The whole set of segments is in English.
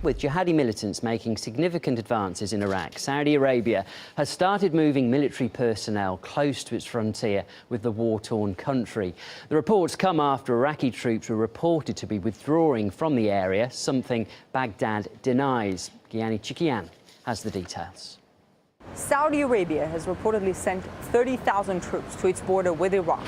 With jihadi militants making significant advances in Iraq, Saudi Arabia has started moving military personnel close to its frontier with the war-torn country. The reports come after Iraqi troops were reported to be withdrawing from the area, something Baghdad denies. Gianni Chikian has the details. Saudi Arabia has reportedly sent 30,000 troops to its border with Iraq.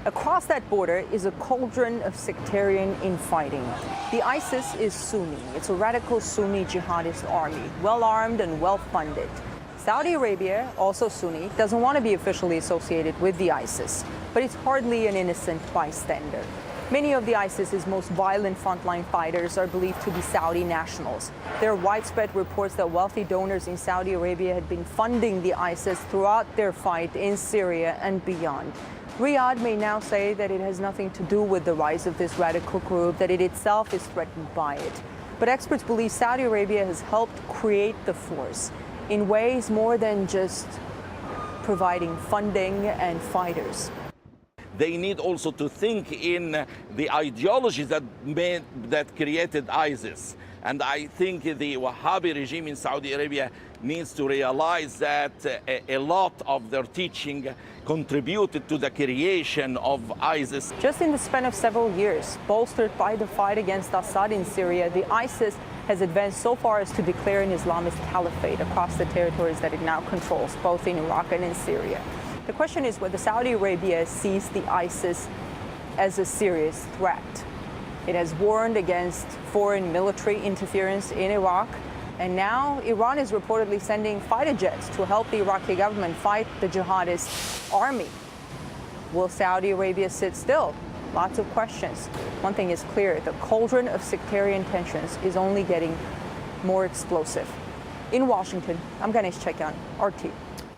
Across that border is a cauldron of sectarian infighting. The ISIS is Sunni. It's a radical Sunni jihadist army, well-armed and well-funded. Saudi Arabia, also Sunni, doesn't want to be officially associated with the ISIS, but it's hardly an innocent bystander. Many of the ISIS's most violent frontline fighters are believed to be Saudi nationals. There are widespread reports that wealthy donors in Saudi Arabia had been funding the ISIS throughout their fight in Syria and beyond. Riyadh may now say that it has nothing to do with the rise of this radical group, that it itself is threatened by it. But experts believe Saudi Arabia has helped create the force in ways more than just providing funding and fighters. They need also to think in the ideologies that created ISIS. And I think the Wahhabi regime in Saudi Arabia needs to realize that a lot of their teaching contributed to the creation of ISIS. Just in the span of several years, bolstered by the fight against Assad in Syria, the ISIS has advanced so far as to declare an Islamist caliphate across the territories that it now controls, both in Iraq and in Syria. The question is whether Saudi Arabia sees the ISIS as a serious threat. It has warned against foreign military interference in Iraq, and now Iran is reportedly sending fighter jets to help the Iraqi government fight the jihadist army. Will Saudi Arabia sit still? Lots of questions. One thing is clear, the cauldron of sectarian tensions is only getting more explosive. In Washington, I'm Ganesh Chekyan, RT.